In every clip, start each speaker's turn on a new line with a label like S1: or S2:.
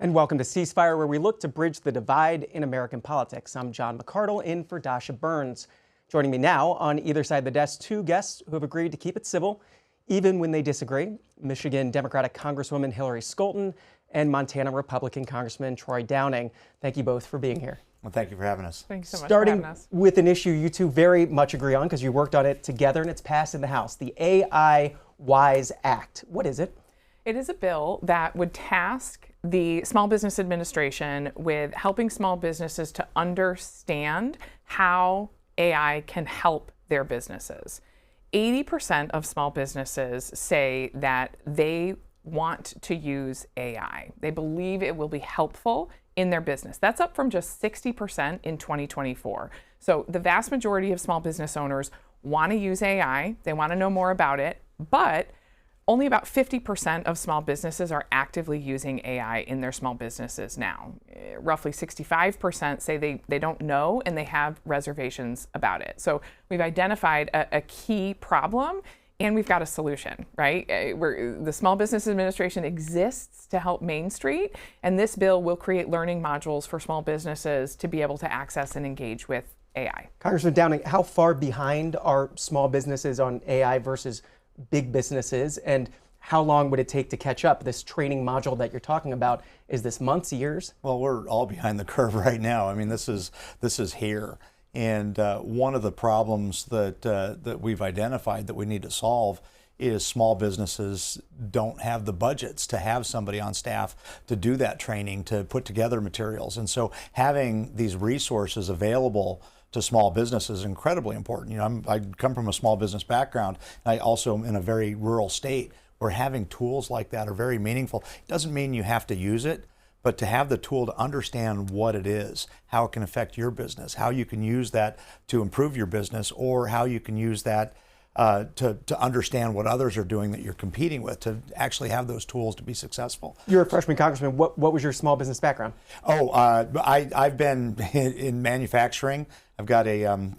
S1: And welcome to CEASEFIRE, where we look to bridge the divide in American politics. I'm John McCardle, in for Dasha Burns. Joining me now on either side of the desk, two guests who have agreed to keep it civil, even when they disagree. Michigan Democratic Congresswoman Hillary Scholten and Montana Republican Congressman Troy Downing. Thank you both for being here.
S2: Well, thank you for having us.
S3: Thanks so much
S1: for
S3: having us.
S1: Starting with an issue you two very much agree on because you worked on it together and it's passed in the House, the AI WISE Act. What is it?
S3: It is a bill that would task the Small Business Administration with helping small businesses to understand how AI can help their businesses. 80% of small businesses say that they want to use AI. They believe it will be helpful in their business. That's up from just 60% in 2024. So the vast majority of small business owners want to use AI. They want to know more about it, but only about 50% of small businesses are actively using AI in their small businesses now. Roughly 65% say they don't know and they have reservations about it. So we've identified a key problem and we've got a solution, right? The Small Business Administration exists to help Main Street, and this bill will create learning modules for small businesses to be able to access and engage with AI.
S1: Congressman Downing, how far behind are small businesses on AI versus big businesses, and how long would it take to catch up? This training module that you're talking about, is this months, years?
S2: Well, we're all behind the curve right now. I mean, this is here. And one of the problems that we've identified that we need to solve is small businesses don't have the budgets to have somebody on staff to do that training, to put together materials. And so having these resources available to small businesses is incredibly important. You know, I come from a small business background, and I also am in a very rural state where having tools like that are very meaningful. It doesn't mean you have to use it, but to have the tool to understand what it is, how it can affect your business, how you can use that to improve your business, or how you can use that to understand what others are doing that you're competing with, to actually have those tools to be successple.
S1: You're a freshman congressman. What was your small business background?
S2: Oh, I've been in manufacturing. I've got a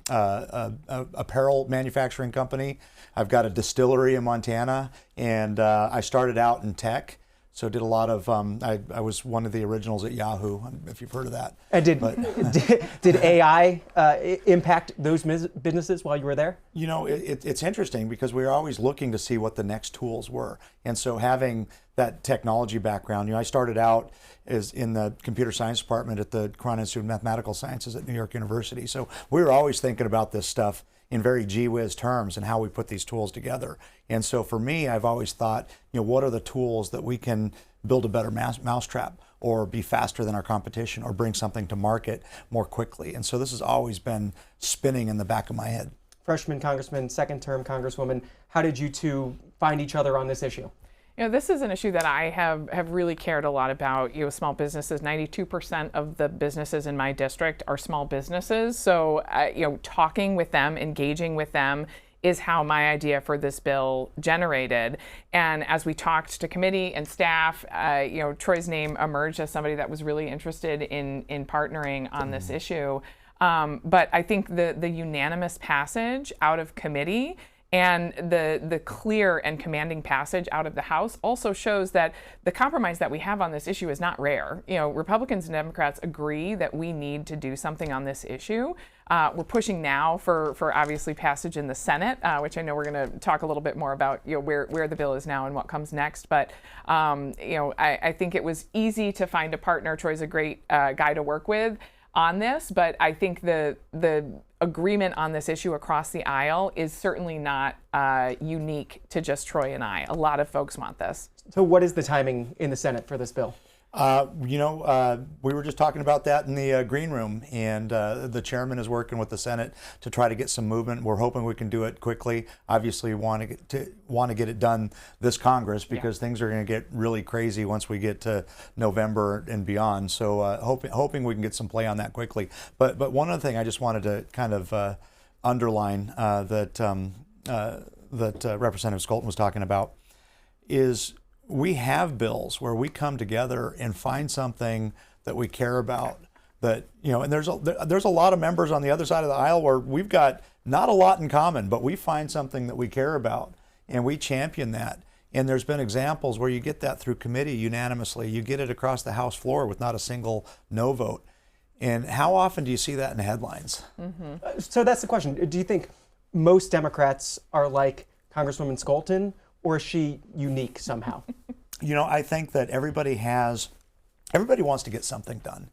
S2: apparel manufacturing company. I've got a distillery in Montana, and I started out in tech. So did a lot of, I was one of the originals at Yahoo, if you've heard of that.
S1: And did AI impact those businesses while you were there?
S2: You know, it's interesting because we were always looking to see what the next tools were. And so having that technology background, you know, I started out as in the computer science department at the Cornell Institute of Mathematical Sciences at New York University. So we were always thinking about this stuff in very gee whiz terms and how we put these tools together. And so for me, I've always thought, you know, what are the tools that we can build a better mousetrap, or be faster than our competition, or bring something to market more quickly. And so this has always been spinning in the back of my head.
S1: Freshman congressman, second term congresswoman, how did you two find each other on this issue?
S3: You know, this is an issue that I have really cared a lot about. You know, small businesses, 92% of the businesses in my district are small businesses. So, you know, talking with them, engaging with them is how my idea for this bill generated. And as we talked to committee and staff, you know, Troy's name emerged as somebody that was really interested in partnering on this issue. But I think the unanimous passage out of committee and the clear and commanding passage out of the House also shows that the compromise that we have on this issue is not rare. You know, Republicans and Democrats agree that we need to do something on this issue. We're pushing now for obviously passage in the Senate, which I know we're going to talk a little bit more about, you know, where the bill is now and what comes next. But you know, I think it was easy to find a partner. Troy's a great guy to work with on this, but I think the agreement on this issue across the aisle is certainly not unique to just Troy and I. A lot of folks want this.
S1: So what is the timing in the Senate for this bill?
S2: You know, we were just talking about that in the green room, and the chairman is working with the Senate to try to get some movement. We're hoping we can do it quickly. Obviously, want to get it done this Congress because things are going to get really crazy once we get to November and beyond. So hoping we can get some play on that quickly. But one other thing I just wanted to kind of underline that Representative Scholten was talking about is, we have bills where we come together and find something that we care about, that, you know, and there's a lot of members on the other side of the aisle where we've got not a lot in common, but we find something that we care about and we champion that. And there's been examples where you get that through committee unanimously. You get it across the House floor with not a single no vote. And how often do you see that in the headlines?
S1: So that's the question. Do you think most Democrats are like Congresswoman Scholten, or is she unique somehow?
S2: I think that everybody wants to get something done.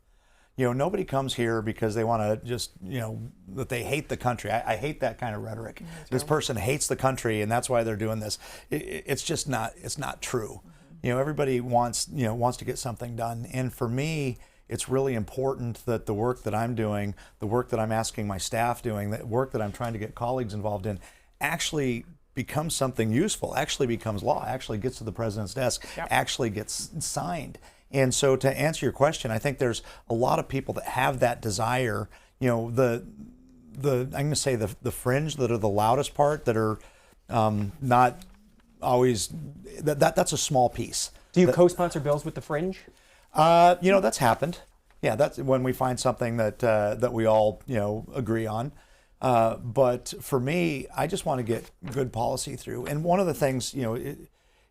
S2: Nobody comes here because they want to just, that they hate the country. I hate that kind of rhetoric. This person hates the country and that's why they're doing this. It's just not, it's not true. Everybody wants to get something done. And for me, it's really important that the work that I'm doing, the work that I'm asking my staff doing, the work that I'm trying to get colleagues involved in, actually becomes something useful, actually becomes law, actually gets to the president's desk, actually gets signed. And so to answer your question, I think there's a lot of people that have that desire, I'm going to say the fringe that are the loudest part, that are not always, that's a small piece.
S1: Do you co-sponsor bills with the fringe?
S2: That's happened. Yeah, that's when we find something that we all, agree on. But for me, I just want to get good policy through. And one of the things,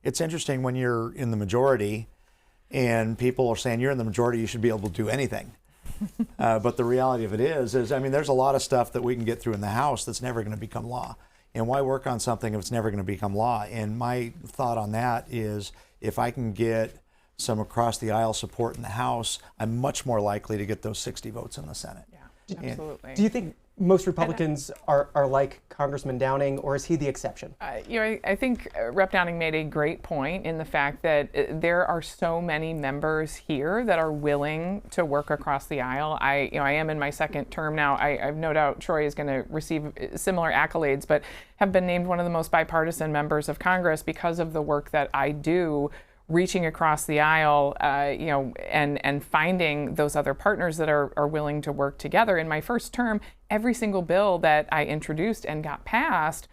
S2: it's interesting when you're in the majority and people are saying you're in the majority, you should be able to do anything. But the reality of it is, there's a lot of stuff that we can get through in the House that's never going to become law. And why work on something if it's never going to become law? And my thought on that is, if I can get some across the aisle support in the House, I'm much more likely to get those 60 votes in the Senate.
S3: Yeah, absolutely.
S1: Do you think most Republicans are like Congressman Downing, or is he the exception?
S3: I think Rep. Downing made a great point in the fact that there are so many members here that are willing to work across the aisle. I am in my second term now. I've no doubt Troy is going to receive similar accolades, but have been named one of the most bipartisan members of Congress because of the work that I do, reaching across the aisle, and finding those other partners that are willing to work together. In my first term, every single bill that I introduced and got passed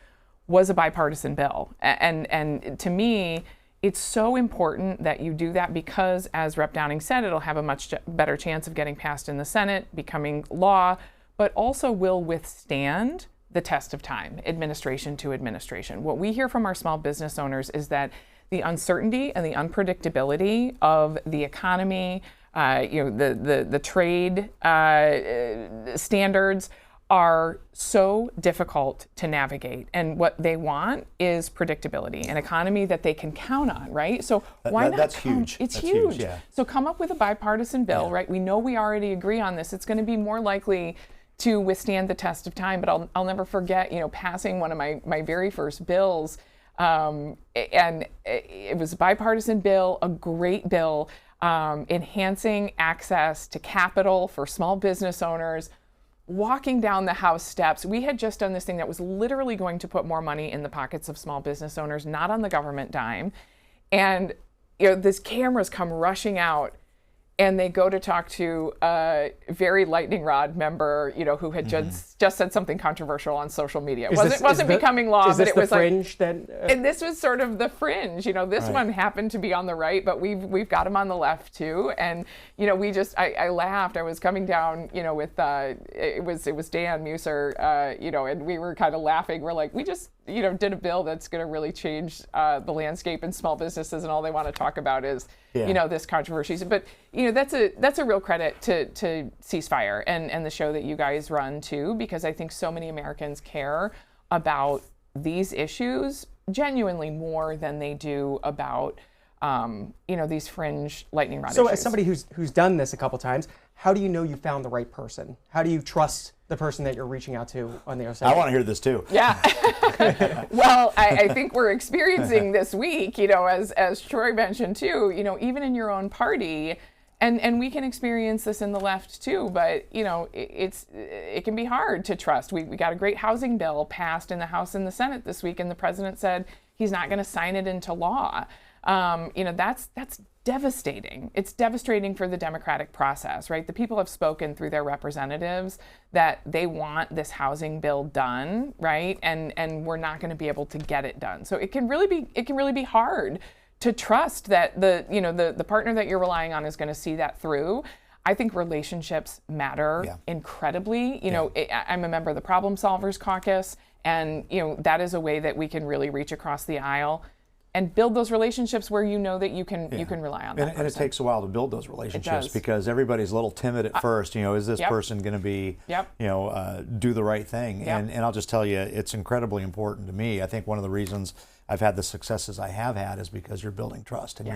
S3: was a bipartisan bill. And to me, it's so important that you do that because, as Rep. Downing said, it'll have a much better chance of getting passed in the Senate, becoming law, but also will withstand the test of time, administration to administration. What we hear from our small business owners is that the uncertainty and the unpredictability of the economy, the trade standards are so difficult to navigate. And what they want is predictability, an economy that they can count on, right? So why not?
S2: That's huge.
S3: It's
S2: that's
S3: huge.
S2: Yeah.
S3: So come up with a bipartisan bill, right? We know we already agree on this. It's going to be more likely to withstand the test of time. But I'll never forget, passing one of my very first bills. And it was a bipartisan bill, a great bill, enhancing access to capital for small business owners. Walking down the House steps, we had just done this thing that was literally going to put more money in the pockets of small business owners, not on the government dime. And these cameras come rushing out, and they go to talk to a very lightning rod member, who had just said something controversial on social media. It wasn't becoming law, but it was
S1: fringe
S3: and this was sort of the fringe. This one happened to be on the right, but we've got him on the left too. And I laughed. I was coming down, with it was Dan Muser, and we were kind of laughing. We're like, we just did a bill that's going to really change the landscape in small businesses, and all they want to talk about is this controversy. But that's a real credit to CEASEFIRE and the show that you guys run too, because I think so many Americans care about these issues genuinely more than they do about these fringe lightning rod issues.
S1: So as somebody who's done this a couple times, how do you know you found the right person? How do you trust the person that you're reaching out to on the other side?
S2: I want to hear this too.
S3: Yeah. Well, I think we're experiencing this week, as Troy mentioned too, even in your own party, and we can experience this in the left too, but it can be hard to trust. We got a great housing bill passed in the House and the Senate this week, and the president said he's not going to sign it into law. That's devastating. It's devastating for the democratic process, right? The people have spoken through their representatives that they want this housing bill done, right? And we're not going to be able to get it done. So it can really be hard to trust that the partner that you're relying on is going to see that through. I think relationships matter incredibly. I'm a member of the Problem Solvers Caucus, and that is a way that we can really reach across the aisle. and build those relationships where you know that you can rely on that
S2: and it takes a while to build those relationships
S3: does.
S2: because everybody's a little timid at first. Is this person going to be,
S3: Yep.
S2: do the right thing?
S3: Yep.
S2: And I'll just tell you, it's incredibly important to me. I think one of the reasons I've had the successes I have had is because you're building trust and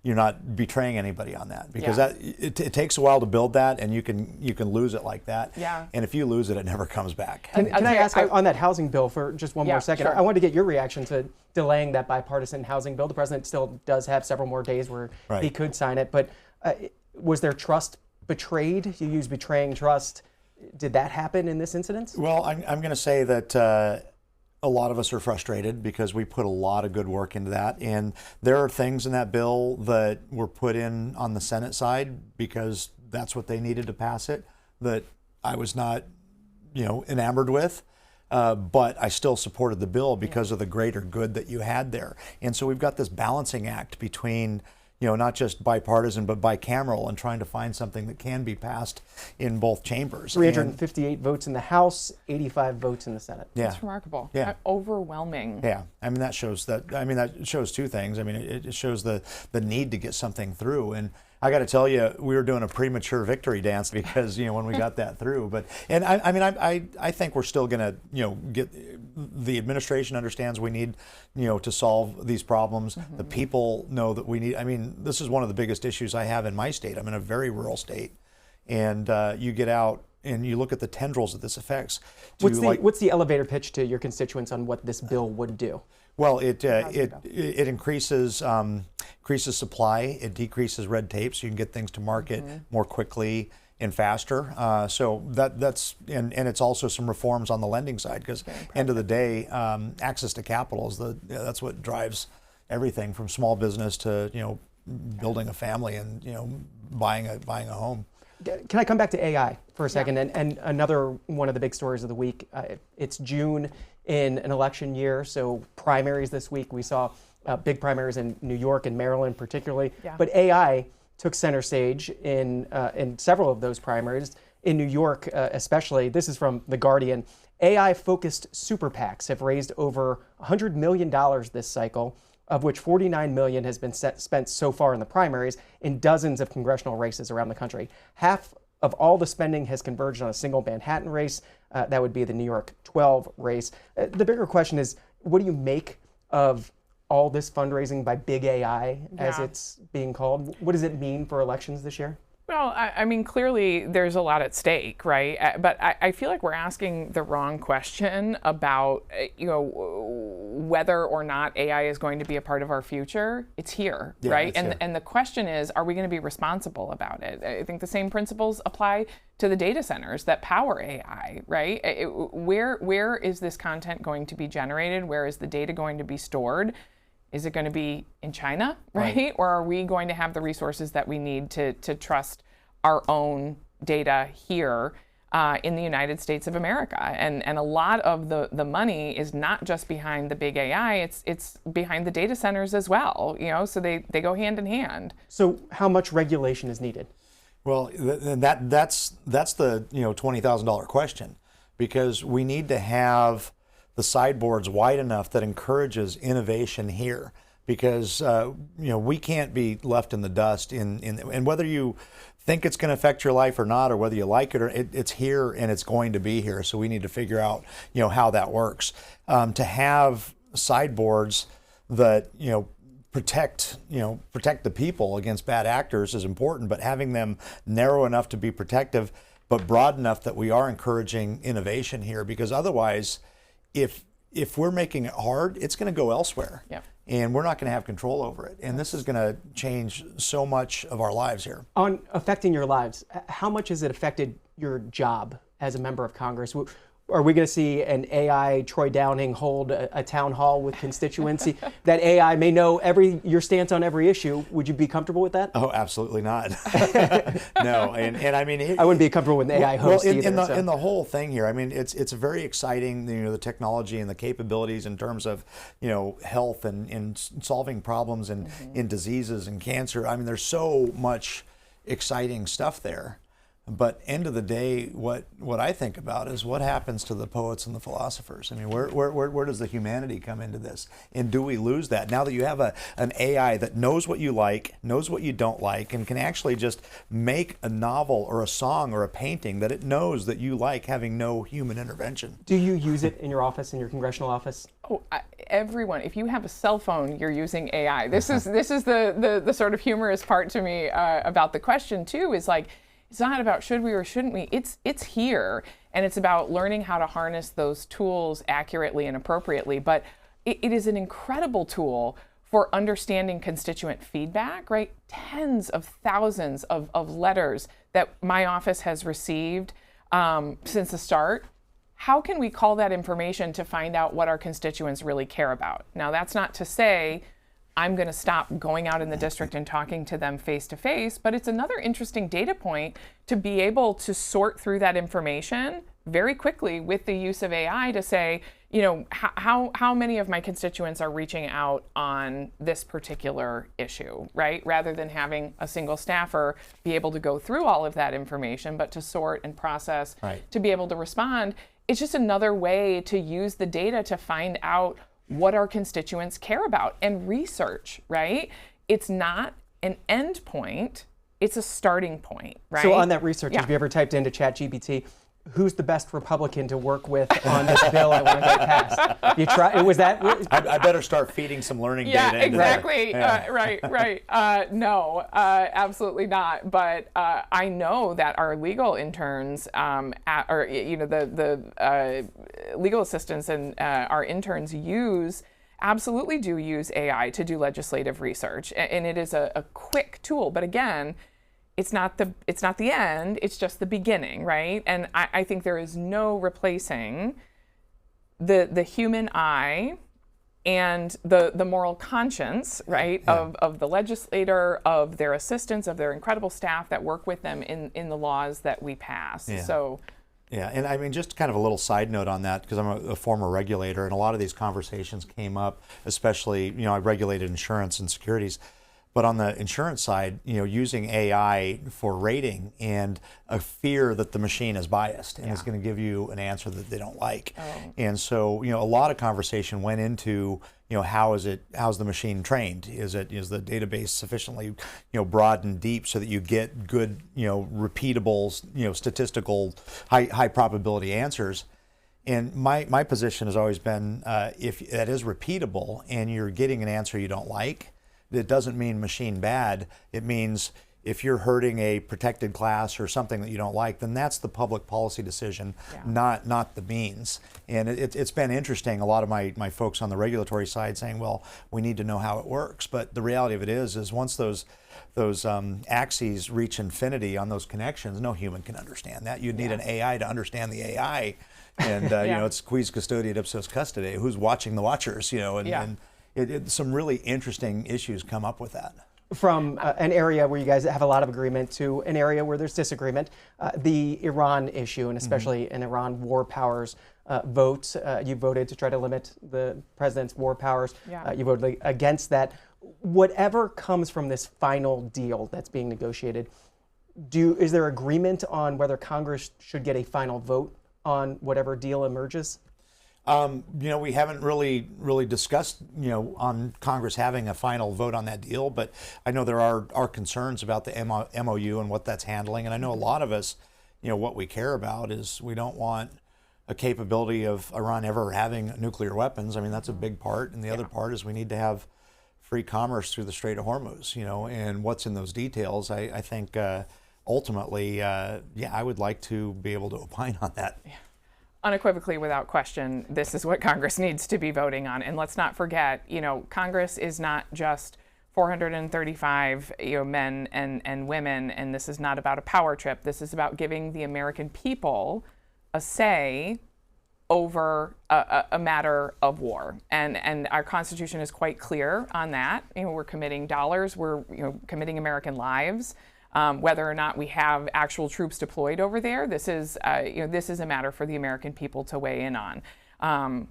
S2: you're not betraying anybody on that, because it takes a while to build that, and you can lose it like that.
S3: Yeah.
S2: And if you lose it, it never comes back.
S1: Can I ask on that housing bill for just one more second?
S3: Sure.
S1: I wanted to get your reaction to delaying that bipartisan housing bill. The president still does have several more days where he could sign it, but was there trust betrayed? You use betraying trust. Did that happen in this incident?
S2: Well, I'm going to say that a lot of us are frustrated because we put a lot of good work into that. And there are things in that bill that were put in on the Senate side because that's what they needed to pass it, that I was not, enamored with. But I still supported the bill because of the greater good that you had there. And so we've got this balancing act between not just bipartisan, but bicameral, and trying to find something that can be passed in both chambers.
S1: 358 votes in the House, 85 votes in the Senate.
S2: Yeah.
S3: That's remarkable.
S2: Yeah.
S3: Overwhelming.
S2: Yeah. That shows two things. It shows the need to get something through. And I got to tell you, we were doing a premature victory dance because, when we got that through. I think we're still going to, get, the administration understands we need, to solve these problems. Mm-hmm. The people know that we need, this is one of the biggest issues I have in my state. I'm in a very rural state. And you get out and you look at the tendrils that this affects.
S1: What's the elevator pitch to your constituents on what this bill would do?
S2: Well, it increases supply, it decreases red tape, so you can get things to market more quickly and faster. So that's and it's also some reforms on the lending side, because end of the day, access to capital is that's what drives everything from small business to building a family and buying a home.
S1: Can I come back to AI for a second? And another one of the big stories of the week. It's June in an election year, so primaries this week. We saw big primaries in New York and Maryland particularly. Yeah. But AI took center stage in several of those primaries. In New York especially, this is from The Guardian, AI-focused super PACs have raised over $100 million this cycle, of which $49 million has been spent so far in the primaries in dozens of congressional races around the country. Half of all the spending has converged on a single Manhattan race. That would be the New York 12 race. The bigger question is, what do you make of all this fundraising by big AI, as it's being called? What does it mean for elections this year?
S3: Well, clearly there's a lot at stake, right? But I feel like we're asking the wrong question about, whether or not AI is going to be a part of our future. It's here, right? And the question is, are we going to be responsible about it? I think the same principles apply to the data centers that power AI, right? Where is this content going to be generated? Where is the data going to be stored? Is it going to be in China, right? Or are we going to have the resources that we need to trust our own data here in the United States of America? And a lot of the money is not just behind the big AI, it's behind the data centers as well, so they go hand in hand.
S1: So how much regulation is needed?
S2: Well, that's the $20,000 question, because we need to have the sideboards wide enough that encourages innovation here, because we can't be left in the dust and whether you think it's going to affect your life or not, or whether you like it or it's here and it's going to be here. So we need to figure out how that works. To have sideboards that protect the people against bad actors is important, but having them narrow enough to be protective, but broad enough that we are encouraging innovation here, because otherwise, if we're making it hard, it's going to go elsewhere. Yep. And we're not going to have control over it. And this is going to change so much of our lives here. On
S1: affecting your lives, how much has it affected your job as a member of Congress? Are we going to see an AI Troy Downing hold a town hall with constituency that AI may know your stance on every issue? Would you be comfortable with that?
S2: Oh, absolutely not. No, and I mean,
S1: I wouldn't be comfortable with an AI host either.
S2: In the whole thing here, I mean, it's very exciting, the technology and the capabilities in terms of health and solving problems in diseases and cancer. I mean, there's so much exciting stuff there. But end of the day, what I think about is what happens to the poets and the philosophers. I mean, where does the humanity come into this? And do we lose that? Now that you have an AI that knows what you like, knows what you don't like, and can actually just make a novel or a song or a painting that it knows that you like, having no human intervention.
S1: Do you use it in your office, in your congressional office?
S3: Oh, everyone, if you have a cell phone, you're using AI. This is the sort of humorous part to me about the question too, is like, it's not about should we or shouldn't we, it's here, and it's about learning how to harness those tools accurately and appropriately. But it is an incredible tool for understanding constituent feedback, right? Tens of thousands of letters that my office has received since the start. How can we call that information to find out what our constituents really care about? Now, that's not to say I'm going to stop going out in the district and talking to them face to face, but it's another interesting data point to be able to sort through that information very quickly with the use of AI to say, you know, how many of my constituents are reaching out on this particular issue, right? Rather than having a single staffer be able to go through all of that information, but to sort and process, to be able to respond. It's just another way to use the data to find out what our constituents care about and research, right? It's not an end point, it's a starting point, right?
S1: So on that research, have you ever typed into ChatGPT, who's the best Republican to work with on this bill I want to get passed? You try, was that?
S2: I better start feeding some learning data.
S3: Yeah, exactly. Right. No, absolutely not. But I know that our legal interns, the legal assistants and our interns absolutely do use AI to do legislative research, and it is a quick tool. But again, it's not the end, it's just the beginning, right? And I think there is no replacing the human eye and the moral conscience, right, of the legislator, of their assistants, of their incredible staff that work with them in the laws that we pass.
S2: Yeah.
S3: So.
S2: Yeah, and I mean, just kind of a little side note on that, because I'm a former regulator, and a lot of these conversations came up, especially, you know, I regulated insurance and securities. But on the insurance side, you know, using AI for rating and a fear that the machine is biased and is going to give you an answer that they don't like. And so, you know, a lot of conversation went into, you know, how's the machine trained? Is the database sufficiently, you know, broad and deep so that you get good, you know, repeatable, you know, statistical, high probability answers? And my position has always been, if that is repeatable and you're getting an answer you don't like, it doesn't mean machine bad. It means if you're hurting a protected class or something that you don't like, then that's the public policy decision, not the means. And it's been interesting, a lot of my folks on the regulatory side saying, well, we need to know how it works. But the reality of it is once those axes reach infinity on those connections, no human can understand that. You'd need an AI to understand the AI. And you know, it's quis custodiet ipsos custode, who's watching the watchers, you know, and some really interesting issues come up with that.
S1: From an area where you guys have a lot of agreement to an area where there's disagreement, the Iran issue, and especially an Iran war powers vote. You voted to try to limit the president's war powers. You voted against that. Whatever comes from this final deal that's being negotiated, is there agreement on whether Congress should get a final vote on whatever deal emerges?
S2: You know, we haven't really discussed, you know, on Congress having a final vote on that deal, but I know there are concerns about the MOU and what that's handling. And I know a lot of us, you know, what we care about is we don't want a capability of Iran ever having nuclear weapons. I mean, that's a big part. And the other part is we need to have free commerce through the Strait of Hormuz, you know, and what's in those details. I think ultimately, I would like to be able to opine on that.
S3: Unequivocally, without question, this is what Congress needs to be voting on. And let's not forget, you know, Congress is not just 435, you know, men and women, and this is not about a power trip. This is about giving the American people a say over a matter of war. And our Constitution is quite clear on that. You know, we're committing dollars, we're, you know, committing American lives. Whether or not we have actual troops deployed over there, this is a matter for the American people to weigh in on.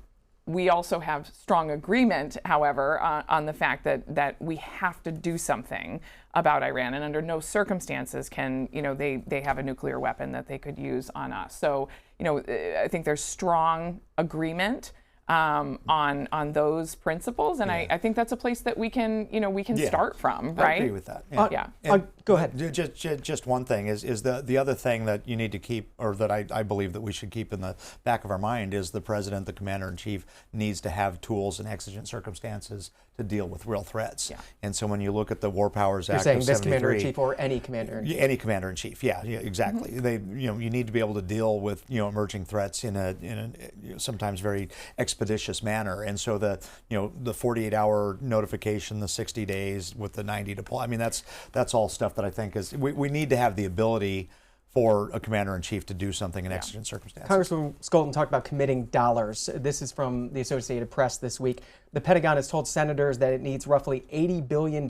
S3: We also have strong agreement, however, on the fact that we have to do something about Iran, and under no circumstances can they have a nuclear weapon that they could use on us. So I think there's strong agreement on those principles, and I think that's a place that we can start from, right?
S2: I agree with that.
S1: Go ahead.
S2: Just one thing is the other thing that you need to keep, or that I believe that we should keep in the back of our mind, is the president, the commander-in-chief, needs to have tools in exigent circumstances to deal with real threats.
S3: Yeah.
S2: And so when you look at the War Powers Act
S1: You're saying
S2: of
S1: this
S2: 73,
S1: commander-in-chief or any commander-in-chief?
S2: Any commander-in-chief, yeah, exactly.
S3: Mm-hmm.
S2: You need to be able to deal with emerging threats in a sometimes very expeditious manner. And so the 48-hour notification, the 60 days with the 90 deploy. I mean, that's all stuff that I think is we need to have the ability for a commander-in-chief to do something in exigent circumstances.
S1: Congresswoman Scholten talked about committing dollars. This is from the Associated Press this week. The Pentagon has told senators that it needs roughly $80 billion,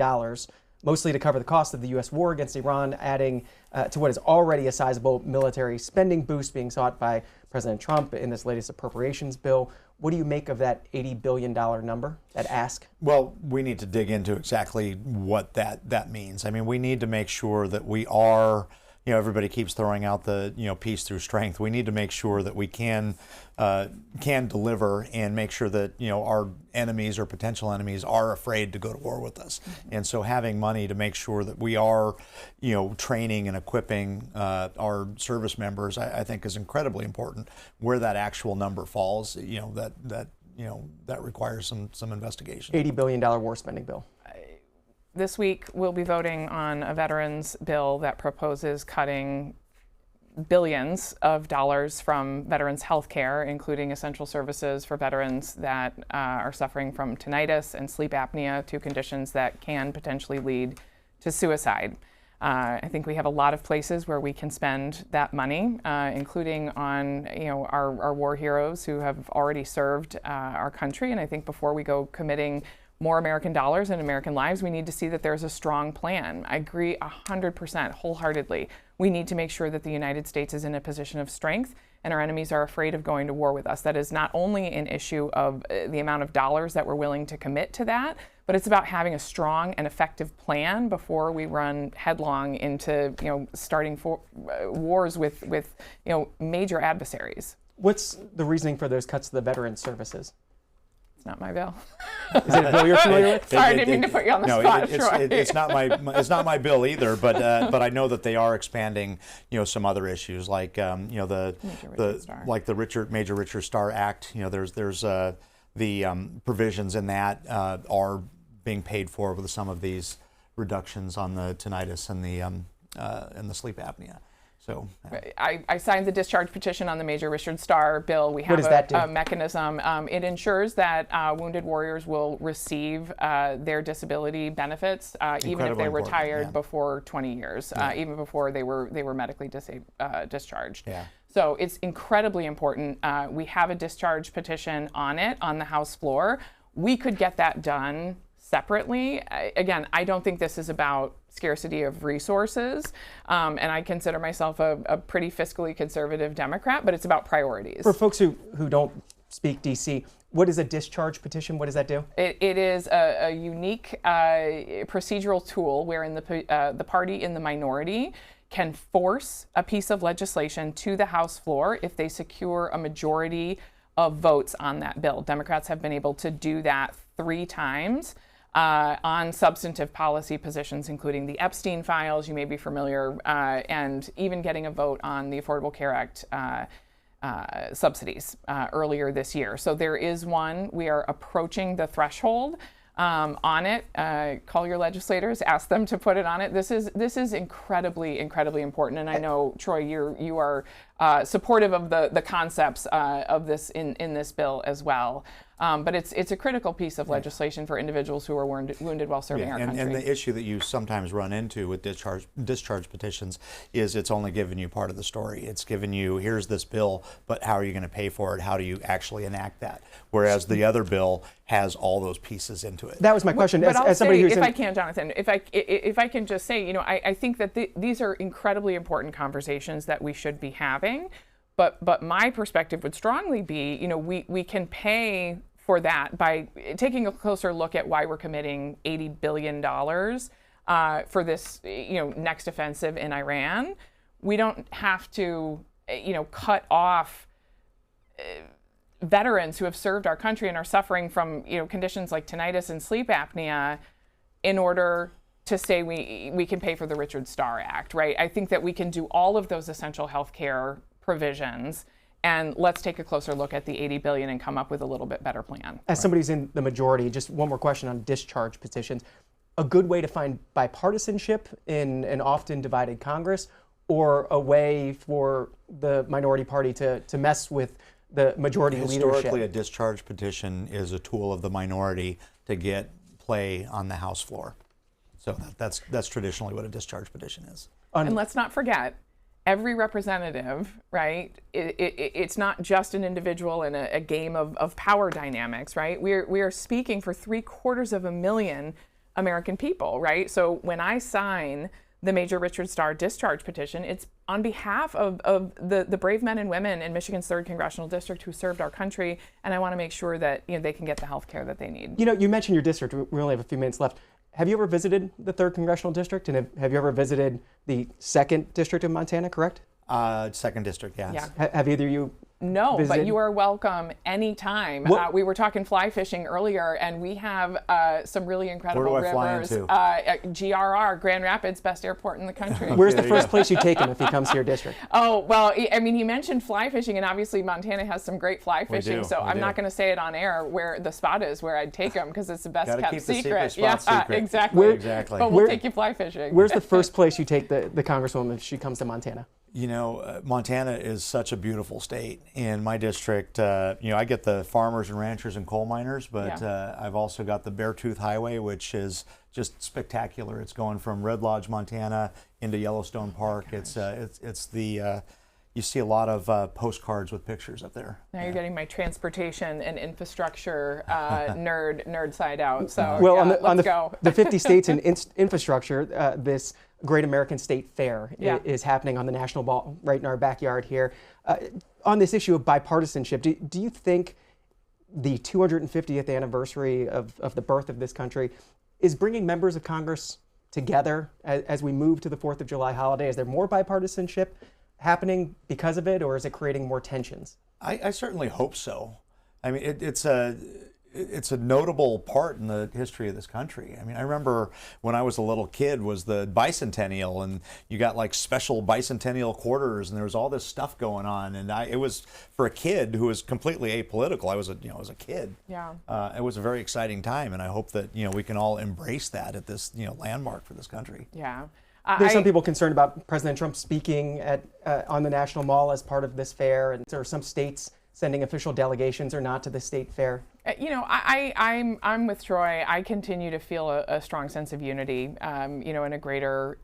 S1: mostly to cover the cost of the U.S. war against Iran, adding to what is already a sizable military spending boost being sought by President Trump in this latest appropriations bill. What do you make of that $80 billion number, that ask?
S2: Well, we need to dig into exactly what that means. I mean, we need to make sure that we are, everybody keeps throwing out the, peace through strength. We need to make sure that we can deliver and make sure that, our enemies or potential enemies are afraid to go to war with us. And so having money to make sure that we are, training and equipping our service members, I think is incredibly important. Where that actual number falls, that requires some investigation.
S1: $80 billion war spending bill.
S3: This week, we'll be voting on a veterans bill that proposes cutting billions of dollars from veterans' health care, including essential services for veterans that are suffering from tinnitus and sleep apnea, two conditions that can potentially lead to suicide. I think we have a lot of places where we can spend that money, including on our war heroes who have already served our country. And I think before we go committing more American dollars and American lives, we need to see that there's a strong plan. I agree 100% wholeheartedly. We need to make sure that the United States is in a position of strength and our enemies are afraid of going to war with us. That is not only an issue of the amount of dollars that we're willing to commit to that, but it's about having a strong and effective plan before we run headlong into starting wars with major adversaries.
S1: What's the reasoning for those cuts to the veterans services?
S3: It's not my bill.
S1: Is it a bill you're familiar with?
S3: Sorry, I didn't mean to put you on the spot, Troy.
S2: It's not my bill either. But I know that they are expanding, some other issues like the Major Richard Star Act. There's the provisions in that are being paid for with some of these reductions on the tinnitus and the sleep apnea. So,
S3: I signed the discharge petition on the Major Richard Star bill. We have a mechanism. It ensures that wounded warriors will receive their disability benefits even if they retired before 20 years, even before they were medically discharged. Yeah. So it's incredibly important. We have a discharge petition on the House floor. We could get that done separately. Again, I don't think this is about scarcity of resources, and I consider myself a pretty fiscally conservative Democrat, but it's about priorities.
S1: For folks who don't speak DC, what is a discharge petition? What does that do?
S3: It is a unique procedural tool wherein the party in the minority can force a piece of legislation to the House floor if they secure a majority of votes on that bill. Democrats have been able to do that 3 times. On substantive policy positions, including the Epstein files, you may be familiar, and even getting a vote on the Affordable Care Act subsidies earlier this year. So there is one. We are approaching the threshold on it. Call your legislators, ask them to put it on it. This is incredibly, incredibly important. And I know, Troy, you are supportive of the concepts of this in this bill as well. But it's a critical piece of legislation for individuals who are wounded while serving our country.
S2: And the issue that you sometimes run into with discharge petitions is it's only giving you part of the story. It's giving you, here's this bill, but how are you going to pay for it? How do you actually enact that? Whereas the other bill has all those pieces into it.
S1: That was my question.
S3: But I'll say, if I can, Jonathan, if I can just say, I think that these are incredibly important conversations that we should be having. But my perspective would strongly be, we can pay for that by taking a closer look at why we're committing $80 billion for this next offensive in Iran. We don't have to cut off veterans who have served our country and are suffering from conditions like tinnitus and sleep apnea in order to say we can pay for the Richard Starr Act, right? I think that we can do all of those essential health care provisions, and let's take a closer look at the $80 billion and come up with a little bit better plan.
S1: As somebody who's in the majority, just one more question on discharge petitions. A good way to find bipartisanship in an often divided Congress, or a way for the minority party to mess with the majority leadership?
S2: Historically, a discharge petition is a tool of the minority to get play on the House floor. So that's traditionally what a discharge petition is.
S3: And let's not forget, every representative, right? It's not just an individual in a game of power dynamics, right? We are speaking for 750,000 American people, right? So when I sign the Major Richard Starr discharge petition, it's on behalf of the brave men and women in Michigan's 3rd Congressional District who served our country, and I want to make sure that they can get the health care that they need. You
S1: mentioned your district. We only have a few minutes left. Have you ever visited the 3rd Congressional District, and have you ever visited the 2nd District of Montana, correct?
S2: 2nd District, yes.
S3: Yeah.
S1: Have either of you
S3: No,
S1: visited?
S3: But you are welcome anytime. We were talking fly fishing earlier, and we have some really incredible
S2: Where do I
S3: rivers.
S2: fly into?
S3: GRR, Grand Rapids, best airport in the country.
S1: Where's the first place you take him if he comes to your district?
S3: Oh, well, I mean, he mentioned fly fishing, and obviously Montana has some great fly fishing, so I'm not going to say it on air where the spot is where I'd take him, because it's the best kept
S2: keep
S3: secret.
S2: The secret spot secret.
S3: Exactly.
S2: Exactly.
S3: But we'll take you fly fishing.
S1: Where's the first place you take the Congresswoman if she comes to Montana?
S2: Montana is such a beautiful state. In my district, I get the farmers and ranchers and coal miners, but I've also got the Beartooth Highway, which is just spectacular. It's going from Red Lodge, Montana, into Yellowstone Park. It's the you see a lot of postcards with pictures up there.
S3: Now you're getting my transportation and infrastructure nerd side out. So
S1: well,
S3: let's go.
S1: The 50 states and infrastructure, this Great American State Fair is happening on the National Mall right in our backyard here. On this issue of bipartisanship, do you think the 250th anniversary of the birth of this country is bringing members of Congress together as we move to the 4th of July holiday? Is there more bipartisanship happening because of it, or is it creating more tensions?
S2: I certainly hope so. I mean, it's a notable part in the history of this country. I mean, I remember when I was a little kid was the bicentennial, and you got like special bicentennial quarters, and there was all this stuff going on. And it was, for a kid who was completely apolitical, I was a kid.
S3: Yeah.
S2: It was a very exciting time, and I hope that we can all embrace that at this landmark for this country.
S3: Yeah.
S1: There's some people concerned about President Trump speaking on the National Mall as part of this fair, and there are some states sending official delegations or not to the state fair.
S3: I'm with Troy. I continue to feel a strong sense of unity, and a greater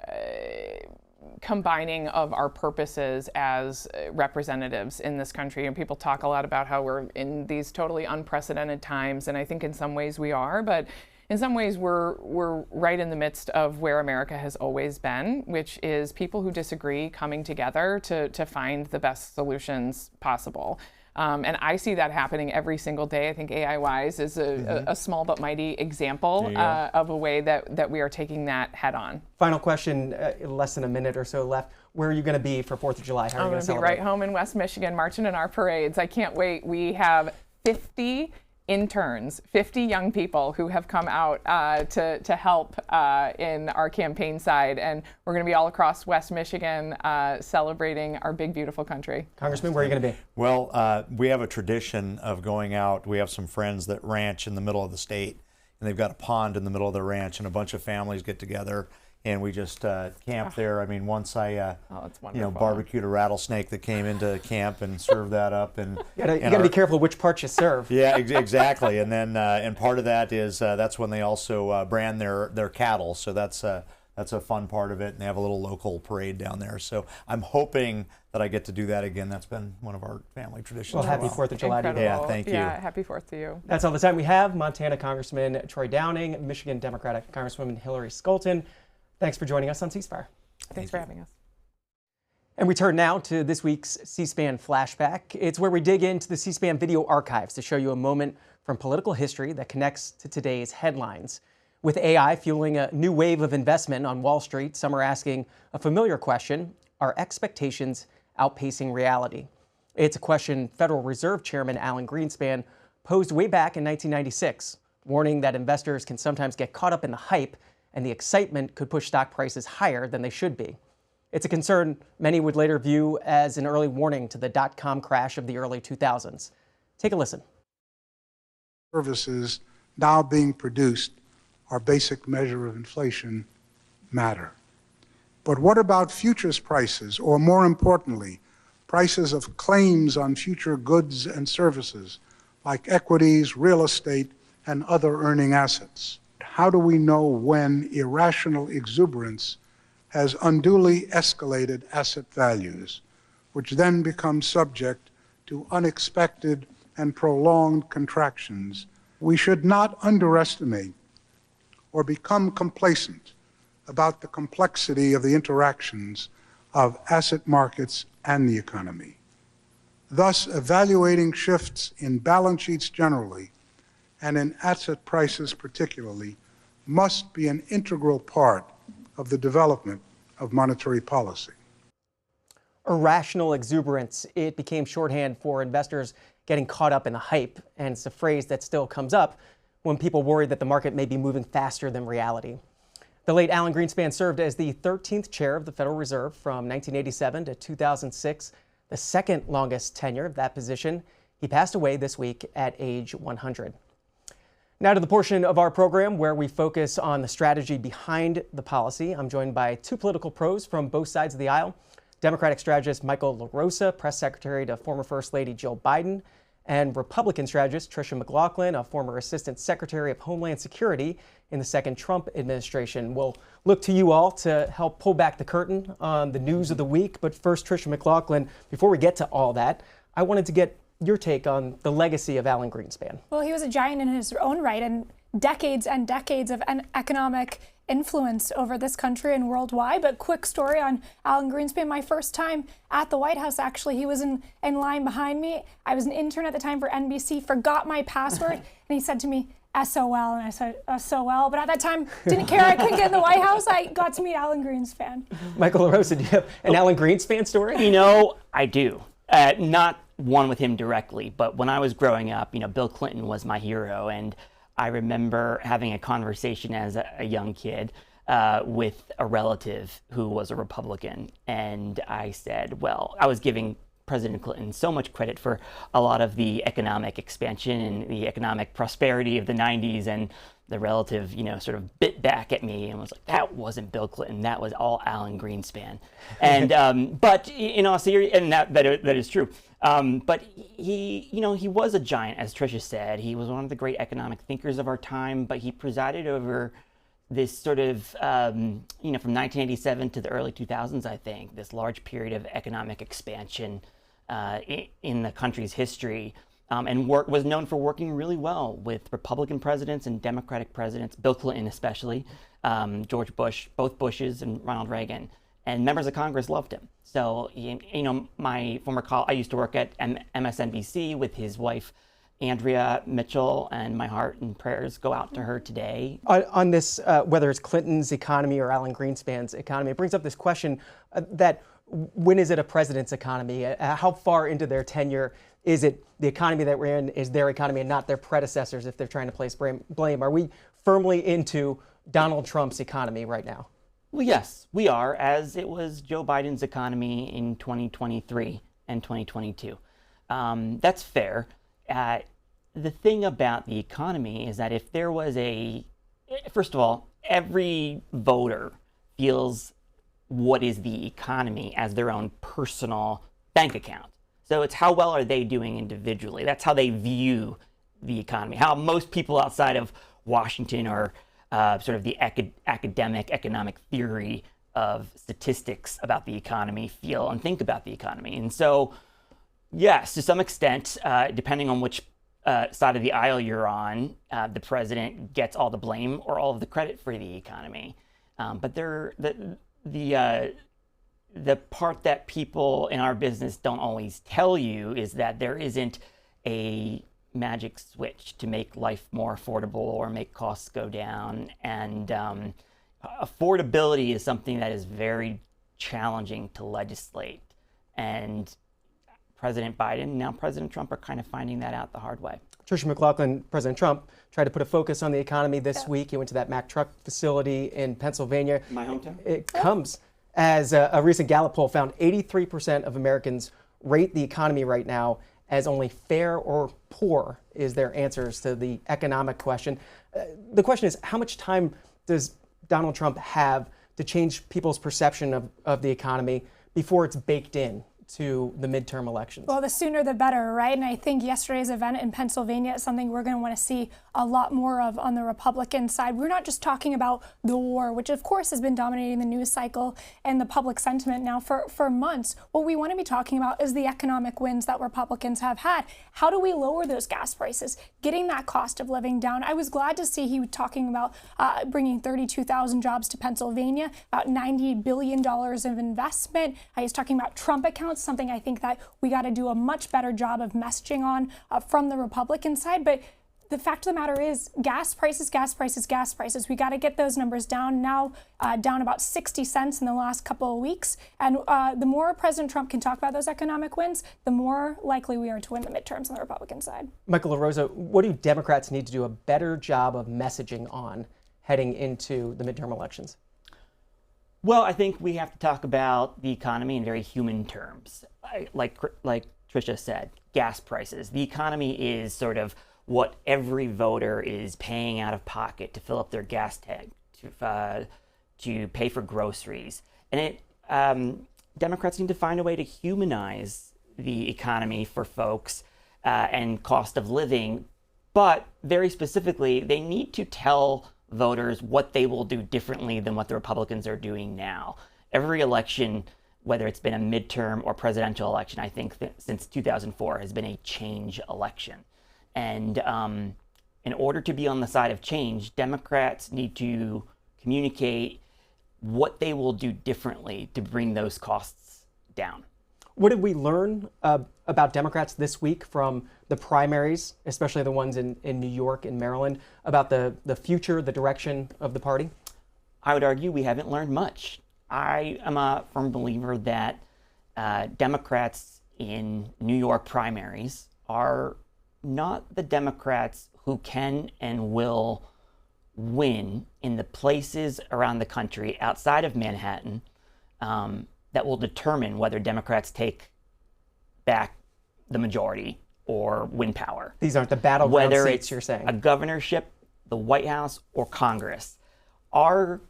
S3: combining of our purposes as representatives in this country. And people talk a lot about how we're in these totally unprecedented times, and I think in some ways we are, but in some ways we're right in the midst of where America has always been, which is people who disagree coming together to find the best solutions possible. And I see that happening every single day. I think AI Wise is a small but mighty example of a way that we are taking that head on.
S1: Final question, less than a minute or so left. Where are you going to be for 4th of July? How are you going to celebrate?
S3: I'm going to be right home in West Michigan, marching in our parades. I can't wait. We have 50 interns, 50 young people who have come out to help in our campaign side, and we're going to be all across West Michigan celebrating our big, beautiful country.
S1: Congressman, where are you going to be?
S2: Well, we have a tradition of going out. We have some friends that ranch in the middle of the state, and they've got a pond in the middle of their ranch, and a bunch of families get together, and we just camp there. I mean, once I barbecued a rattlesnake that came into camp and served that up, and
S1: you got to be careful which parts you serve.
S2: Yeah, exactly. And then and part of that is that's when they also brand their cattle. So that's a fun part of it, and they have a little local parade down there. So I'm hoping that I get to do that again. That's been one of our family traditions.
S1: Well, happy 4th of July to you.
S2: Yeah, thank you.
S3: Yeah, happy 4th to you.
S1: That's all the time we have. Montana Congressman Troy Downing, Michigan Democratic Congresswoman Hillary Scholten. Thanks for joining us on CEASEFIRE.
S3: Thanks for having us.
S1: And we turn now to this week's C-SPAN Flashback. It's where we dig into the C-SPAN video archives to show you a moment from political history that connects to today's headlines. With AI fueling a new wave of investment on Wall Street, some are asking a familiar question: are expectations outpacing reality? It's a question Federal Reserve Chairman Alan Greenspan posed way back in 1996, warning that investors can sometimes get caught up in the hype and the excitement could push stock prices higher than they should be. It's a concern many would later view as an early warning to the dot-com crash of the early 2000s. Take a listen.
S4: Services now being produced, our basic measure of inflation, matter. But what about futures prices, or more importantly, prices of claims on future goods and services, like equities, real estate, and other earning assets? How do we know when irrational exuberance has unduly escalated asset values, which then become subject to unexpected and prolonged contractions? We should not underestimate or become complacent about the complexity of the interactions of asset markets and the economy. Thus, evaluating shifts in balance sheets generally and in asset prices particularly must be an integral part of the development of monetary policy.
S1: Irrational exuberance, it became shorthand for investors getting caught up in the hype, and it's a phrase that still comes up when people worry that the market may be moving faster than reality. The late Alan Greenspan served as the 13th chair of the Federal Reserve from 1987 to 2006, the second longest tenure of that position. He passed away this week at age 100. Now to the portion of our program where we focus on the strategy behind the policy. I'm joined by two political pros from both sides of the aisle: Democratic strategist Michael LaRosa, press secretary to former First Lady Jill Biden, and Republican strategist Tricia McLaughlin, a former Assistant Secretary of Homeland Security in the second Trump administration. We'll look to you all to help pull back the curtain on the news of the week. But first, Tricia McLaughlin, before we get to all that, I wanted to get your take on the legacy of Alan Greenspan.
S5: Well, he was a giant in his own right, and decades of economic influence over this country and worldwide. But quick story on Alan Greenspan. My first time at the White House, actually, he was in line behind me. I was an intern at the time for NBC, forgot my password, and he said to me, SOL, and I said, SOL, but at that time, didn't care, I couldn't get in the White House. I got to meet Alan Greenspan.
S1: Michael LaRosa, do you have an Alan Greenspan story?
S6: You know, I do. Not one with him directly, but when I was growing up, Bill Clinton was my hero, and I remember having a conversation as a young kid with a relative who was a Republican, and I said, well, I was giving President Clinton so much credit for a lot of the economic expansion and the economic prosperity of the 90s, and the relative, sort of bit back at me and was like, that wasn't Bill Clinton, that was all Alan Greenspan. And but and that is true. But he was a giant, as Tricia said. He was one of the great economic thinkers of our time, but he presided over this sort of, from 1987 to the early 2000s, I think, this large period of economic expansion in the country's history, and was known for working really well with Republican presidents and Democratic presidents, Bill Clinton especially, George Bush, both Bushes, and Ronald Reagan. And members of Congress loved him. So, my former colleague, I used to work at MSNBC with his wife, Andrea Mitchell, and my heart and prayers go out to her today.
S1: On this, whether it's Clinton's economy or Alan Greenspan's economy, it brings up this question that when is it a president's economy? How far into their tenure is it the economy that we're in is their economy and not their predecessors if they're trying to place blame? Are we firmly into Donald Trump's economy right now?
S6: Well, yes, we are, as it was Joe Biden's economy in 2023 and 2022. That's fair. The thing about the economy is that if there was first of all, every voter feels what is the economy as their own personal bank account. So it's how well are they doing individually. That's how they view the economy. How most people outside of Washington are sort of the academic economic theory of statistics about the economy feel and think about the economy. And so, yes, to some extent, depending on which side of the aisle you're on, the president gets all the blame or all of the credit for the economy. But the part that people in our business don't always tell you is that there isn't a magic switch to make life more affordable or make costs go down. And affordability is something that is very challenging to legislate. And President Biden, now President Trump, are kind of finding that out the hard way.
S1: Tricia McLaughlin, President Trump tried to put a focus on the economy this week. He went to that Mack truck facility in Pennsylvania.
S6: My hometown.
S1: It comes as a recent Gallup poll found 83% of Americans rate the economy right now as only fair or poor is their answers to the economic question. The question is, how much time does Donald Trump have to change people's perception of the economy before it's baked in to the midterm elections?
S5: Well, the sooner the better, right? And I think yesterday's event in Pennsylvania is something we're going to want to see a lot more of on the Republican side. We're not just talking about the war, which of course has been dominating the news cycle and the public sentiment now for months. What we want to be talking about is the economic wins that Republicans have had. How do we lower those gas prices, getting that cost of living down? I was glad to see he was talking about bringing 32,000 jobs to Pennsylvania, about $90 billion of investment. He's talking about Trump accounts, something I think that we got to do a much better job of messaging on from the Republican side. But the fact of the matter is gas prices. We got to get those numbers down now, down about 60 cents in the last couple of weeks. And the more President Trump can talk about those economic wins, the more likely we are to win the midterms on the Republican side.
S1: Michael LaRosa, what do Democrats need to do a better job of messaging on heading into the midterm elections?
S6: Well, I think we have to talk about the economy in very human terms. Like Tricia said, gas prices. The economy is sort of what every voter is paying out of pocket to fill up their gas tank, to pay for groceries. And Democrats need to find a way to humanize the economy for folks and cost of living. But very specifically, they need to tell voters what they will do differently than what the Republicans are doing now. Every election, whether it's been a midterm or presidential election, I think since 2004 has been a change election. And in order to be on the side of change, Democrats need to communicate what they will do differently to bring those costs down.
S1: What did we learn about Democrats this week from the primaries, especially the ones in New York and Maryland, about the future, the direction of the party?
S6: I would argue we haven't learned much. I am a firm believer that Democrats in New York primaries are not the Democrats who can and will win in the places around the country outside of Manhattan that will determine whether Democrats take back the majority or win power.
S1: These aren't the battleground
S6: whether
S1: seats,
S6: it's
S1: you're saying.
S6: A governorship, the White House, or Congress. Our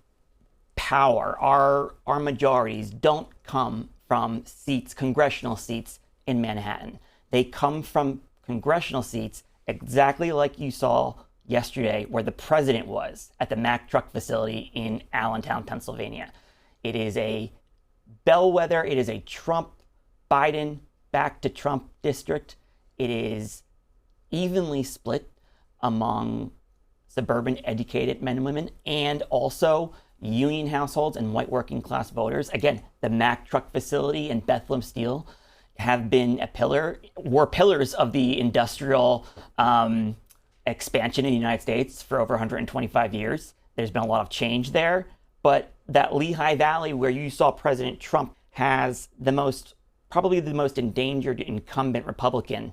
S6: power, our majorities don't come from seats, congressional seats in Manhattan. They come from congressional seats exactly like you saw yesterday where the president was at the Mack truck facility in Allentown, Pennsylvania. It is a bellwether. It is a Trump, Biden, back to Trump district. It is evenly split among suburban educated men and women and also union households and white working class voters. Again, the Mack truck facility and Bethlehem Steel have been were pillars of the industrial expansion in the United States for over 125 years. There's been a lot of change there, but that Lehigh Valley where you saw President Trump has probably the most endangered incumbent Republican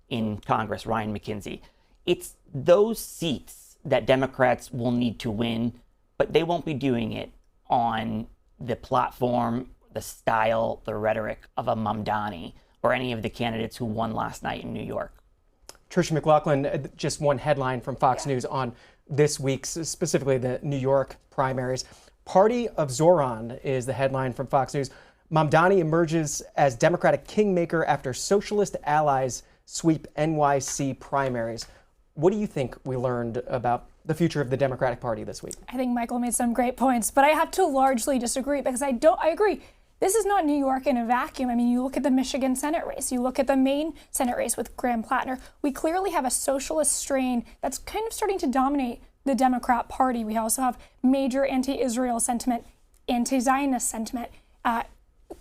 S6: in Congress, Ryan McKenzie. It's those seats that Democrats will need to win, but they won't be doing it on the platform, the style, the rhetoric of a Mamdani or any of the candidates who won last night in New York.
S1: Tricia McLaughlin, just one headline from Fox News on this week's, specifically the New York primaries. Party of Zoran is the headline from Fox News. Mamdani emerges as Democratic kingmaker after socialist allies sweep NYC primaries. What do you think we learned about the future of the Democratic Party this week?
S5: I think Michael made some great points, but I have to largely disagree because I agree. This is not New York in a vacuum. I mean, you look at the Michigan Senate race, you look at the Maine Senate race with Graham Plattner. We clearly have a socialist strain that's kind of starting to dominate the Democrat Party. We also have major anti-Israel sentiment, anti-Zionist sentiment.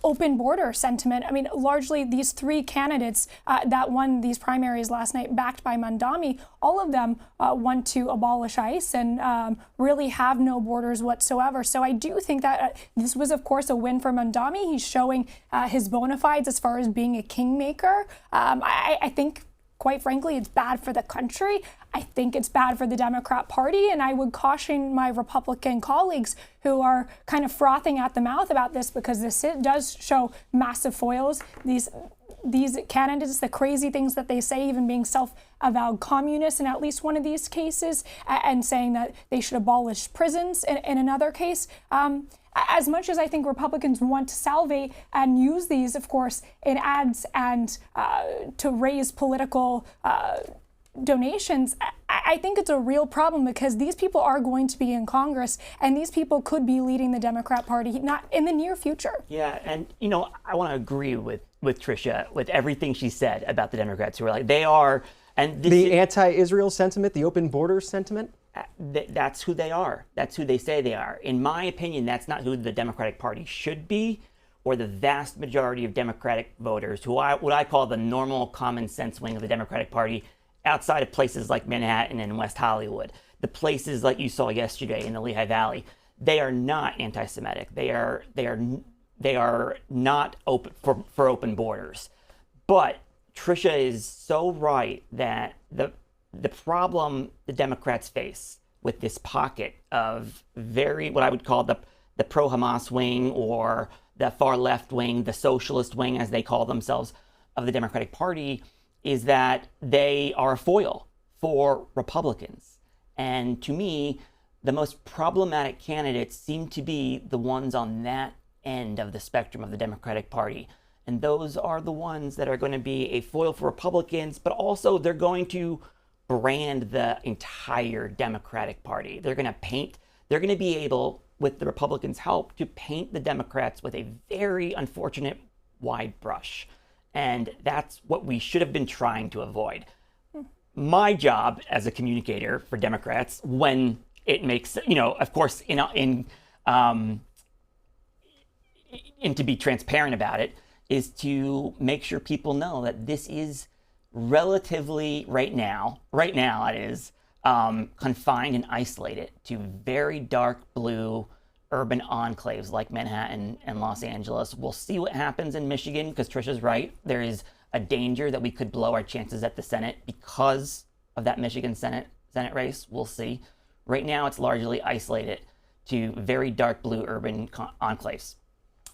S5: open border sentiment. I mean, largely these three candidates that won these primaries last night, backed by Mandami, all of them want to abolish ICE and really have no borders whatsoever. So I do think that this was, of course, a win for Mandami. He's showing his bona fides as far as being a kingmaker. I think, quite frankly, it's bad for the country. I think it's bad for the Democrat Party, and I would caution my Republican colleagues who are kind of frothing at the mouth about this, because this does show massive foils. These candidates, the crazy things that they say, even being self-avowed communists in at least one of these cases, and saying that they should abolish prisons in another case. As much as I think Republicans want to salivate and use these, of course, in ads and to raise political donations, I think it's a real problem, because these people are going to be in Congress, and these people could be leading the Democrat Party not in the near future.
S6: Yeah, and I want to agree with Tricia with everything she said about the Democrats, who are like, they are, and
S1: the anti-Israel sentiment, the open borders sentiment.
S6: That's who they are. That's who they say they are. In my opinion, that's not who the Democratic Party should be, or the vast majority of Democratic voters, what I call the normal common sense wing of the Democratic Party, outside of places like Manhattan and West Hollywood, the places like you saw yesterday in the Lehigh Valley. They are not anti-Semitic. They are not open for open borders. But Tricia is so right that the problem the Democrats face with this pocket of what I would call the pro-Hamas wing, or the far left wing, the socialist wing, as they call themselves, of the Democratic Party, is that they are a foil for Republicans. And to me, the most problematic candidates seem to be the ones on that end of the spectrum of the Democratic Party. And those are the ones that are going to be a foil for Republicans, but also they're going to brand the entire Democratic Party. They're going to be able, with the Republicans' help, to paint the Democrats with a very unfortunate wide brush. And that's what we should have been trying to avoid. My job as a communicator for Democrats, when it makes, of course, and to be transparent about it, is to make sure people know that this is relatively, right now it is, confined and isolated to very dark blue urban enclaves like Manhattan and Los Angeles. We'll see what happens in Michigan, because Tricia's right. There is a danger that we could blow our chances at the Senate because of that Michigan Senate race. We'll see. Right now, it's largely isolated to very dark blue urban enclaves.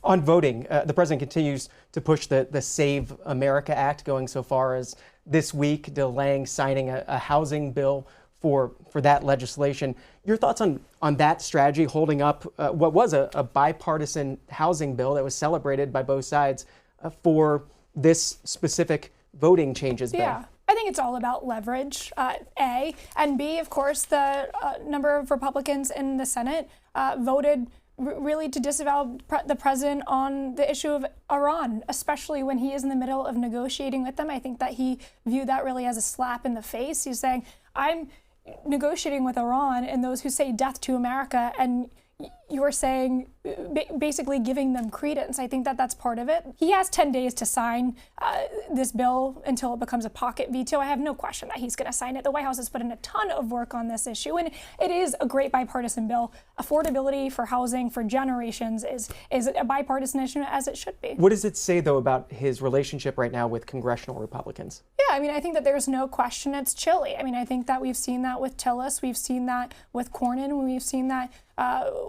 S1: On voting, the president continues to push the Save America Act, going so far as this week delaying signing a housing bill for that legislation. Your thoughts on that strategy, holding up what was a bipartisan housing bill that was celebrated by both sides for this specific voting changes bill?
S5: Yeah. I think it's all about leverage, A. And B, of course, the number of Republicans in the Senate voted really to disavow the president on the issue of Iran, especially when he is in the middle of negotiating with them. I think that he viewed that really as a slap in the face. He's saying, I'm negotiating with Iran and those who say death to America, and you're saying, basically giving them credence. I think that that's part of it. He has 10 days to sign this bill until it becomes a pocket veto. I have no question that he's going to sign it. The White House has put in a ton of work on this issue, and it is a great bipartisan bill. Affordability for housing for generations is a bipartisan issue, as it should be.
S1: What does it say, though, about his relationship right now with congressional Republicans?
S5: Yeah, I mean, I think that there's no question it's chilly. I mean, I think that we've seen that with Tillis, we've seen that with Cornyn, we've seen that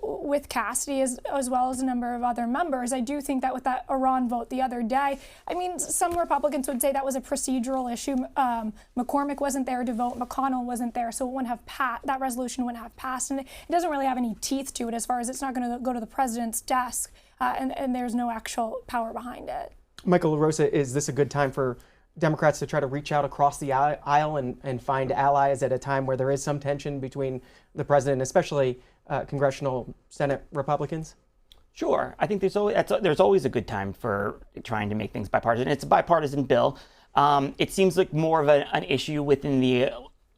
S5: with Cassidy, as well as a number of other members. I do think that with that Iran vote the other day, I mean, some Republicans would say that was a procedural issue. McCormick wasn't there to vote, McConnell wasn't there, so it wouldn't have that resolution wouldn't have passed, and it doesn't really have any teeth to it, as far as it's not going to go to the president's desk, and there's no actual power behind it.
S1: Michael LaRosa, is this a good time for Democrats to try to reach out across the aisle and find allies at a time where there is some tension between the president, especially congressional Senate Republicans?
S6: Sure. I think there's always a good time for trying to make things bipartisan. It's a bipartisan bill. It seems like more of an issue within the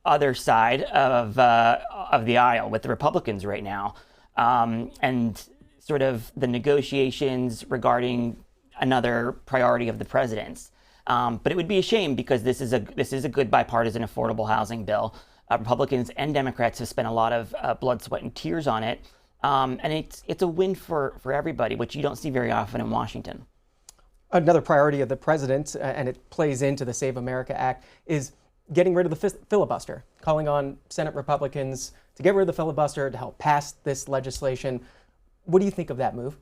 S6: other side of the aisle with the Republicans right now. And sort of the negotiations regarding another priority of the president's. But it would be a shame because this is a good bipartisan affordable housing bill. Republicans and Democrats have spent a lot of blood, sweat, and tears on it, and it's a win for everybody, which you don't see very often in Washington.
S1: Another priority of the president, and it plays into the Save America Act, is getting rid of the filibuster, calling on Senate Republicans to get rid of the filibuster to help pass this legislation. What do you think of that move?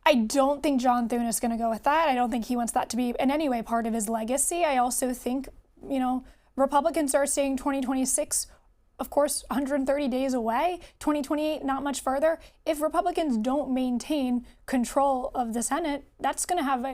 S5: I don't think John Thune is going to go with that. I don't think he wants that to be in any way part of his legacy. I also think, Republicans are saying 2026, of course, 130 days away, 2028, not much further. If Republicans don't maintain control of the Senate, that's going to have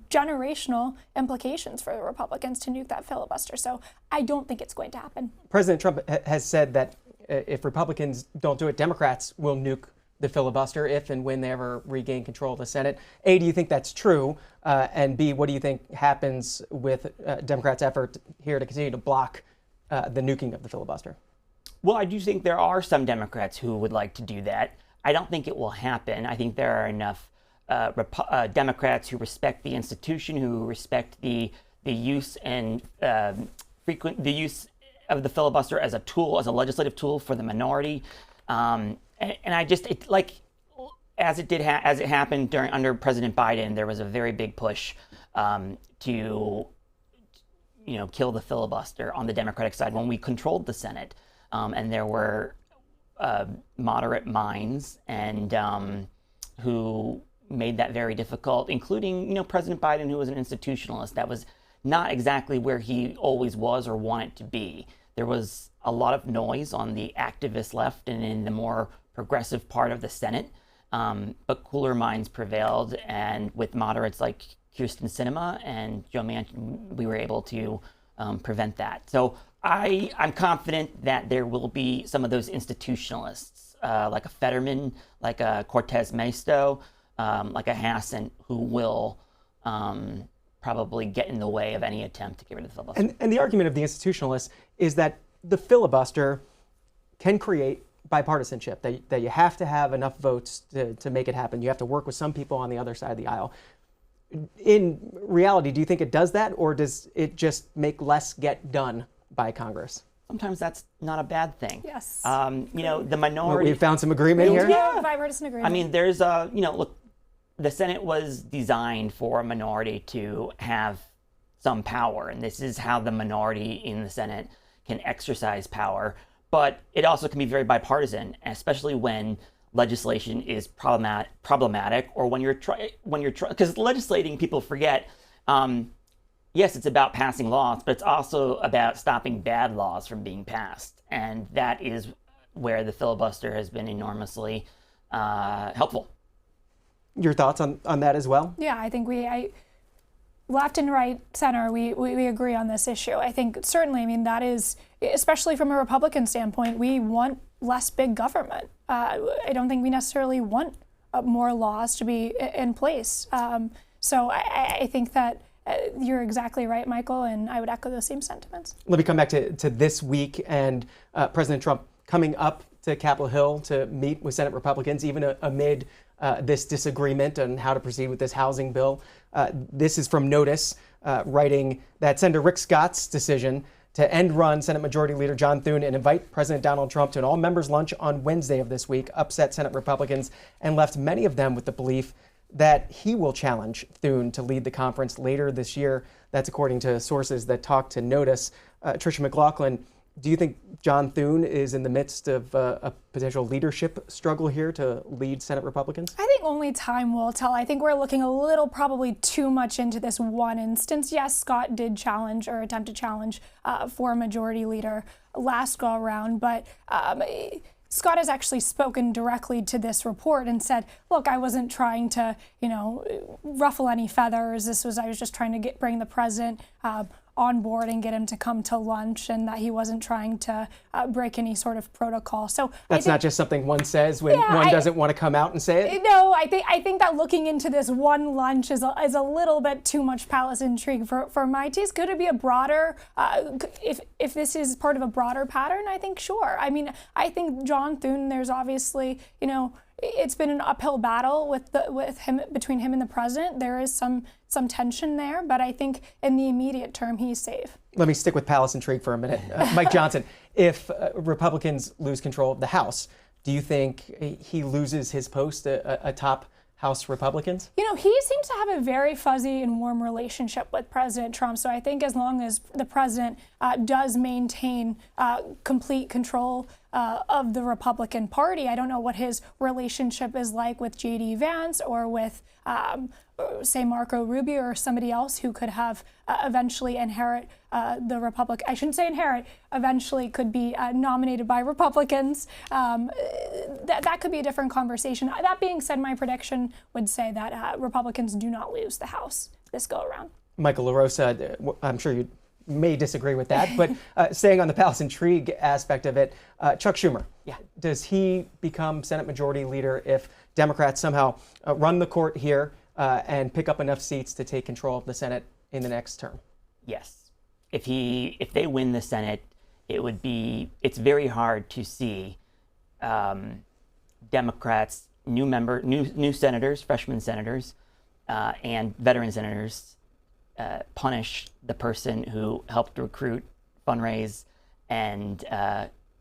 S5: generational implications for the Republicans to nuke that filibuster. So I don't think it's going to happen.
S1: President Trump has said that if Republicans don't do it, Democrats will nuke the filibuster if and when they ever regain control of the Senate. A, do you think that's true? And B, what do you think happens with Democrats' effort here to continue to block the nuking of the filibuster?
S6: Well, I do think there are some Democrats who would like to do that. I don't think it will happen. I think there are enough Democrats who respect the institution, who respect the use and the use of the filibuster as a tool, as a legislative tool for the minority. And I just, as it happened under President Biden, there was a very big push to kill the filibuster on the Democratic side when we controlled the Senate. And there were moderate minds and who made that very difficult, including President Biden, who was an institutionalist. That was not exactly where he always was or wanted to be. There was a lot of noise on the activist left and in the more progressive part of the Senate, but cooler minds prevailed, and with moderates like Kyrsten Sinema and Joe Manchin, we were able to prevent that. So I'm confident that there will be some of those institutionalists, like a Fetterman, like a Cortez Masto, like a Hassan, who will probably get in the way of any attempt to get rid of the filibuster.
S1: And the argument of the institutionalists is that the filibuster can create bipartisanship, that you have to have enough votes to make it happen. You have to work with some people on the other side of the aisle. In reality, do you think it does that, or does it just make less get done by Congress?
S6: Sometimes that's not a bad thing.
S5: Yes.
S6: The minority.
S1: We found some agreement here?
S5: Yeah, bipartisan agreement.
S6: I mean, there's look, the Senate was designed for a minority to have some power, and this is how the minority in the Senate can exercise power. But it also can be very bipartisan, especially when legislation is problematic, or when you're trying, because legislating, people forget, yes, it's about passing laws, but it's also about stopping bad laws from being passed. And that is where the filibuster has been enormously helpful.
S1: Your thoughts on that as well?
S5: Yeah, I think left and right, center, we agree on this issue. I think certainly, that is, especially from a Republican standpoint, we want less big government. I don't think we necessarily want more laws to be in place. So I think that you're exactly right, Michael, and I would echo those same sentiments.
S1: Let me come back to this week and President Trump coming up to Capitol Hill to meet with Senate Republicans, even amid this disagreement on how to proceed with this housing bill. This is from Notice, writing that Senator Rick Scott's decision to end run Senate Majority Leader John Thune and invite President Donald Trump to an all-members lunch on Wednesday of this week upset Senate Republicans and left many of them with the belief that he will challenge Thune to lead the conference later this year. That's according to sources that talk to Notice. Tricia McLaughlin, do you think John Thune is in the midst of a potential leadership struggle here to lead Senate Republicans?
S5: I think only time will tell. I think we're looking a little probably too much into this one instance. Yes, Scott did challenge or attempt to challenge for a majority leader last go around, but Scott has actually spoken directly to this report and said, look, I wasn't trying to, ruffle any feathers. I was just trying to bring the president on board and get him to come to lunch, and that he wasn't trying to break any sort of protocol. So
S1: that's not just something one says when one doesn't want to come out and say it?
S5: No, I think that looking into this one lunch is a little bit too much palace intrigue for my taste. Could it be a broader, if this is part of a broader pattern? I think sure. I think John Thune, there's obviously, it's been an uphill battle between him and the president. There is some tension there, but I think in the immediate term, he's safe.
S1: Let me stick with palace intrigue for a minute. Mike Johnson, if Republicans lose control of the House, do you think he loses his post atop House Republicans?
S5: You know, he seems to have a very fuzzy and warm relationship with President Trump. So I think as long as the president does maintain complete control of the Republican Party, I don't know what his relationship is like with J.D. Vance or with, say, Marco Rubio or somebody else who could have eventually inherit the Republican. I shouldn't say inherit. Eventually, could be nominated by Republicans. That could be a different conversation. That being said, my prediction would say that Republicans do not lose the House this go around.
S1: Michael LaRosa, I'm sure you may disagree with that, but staying on the palace intrigue aspect of it, Chuck Schumer, does he become Senate Majority Leader if Democrats somehow run the court here and pick up enough seats to take control of the Senate in the next term?
S6: Yes. If they win the Senate, it's very hard to see Democrats, new senators, freshman senators, and veteran senators punish the person who helped recruit, fundraise, and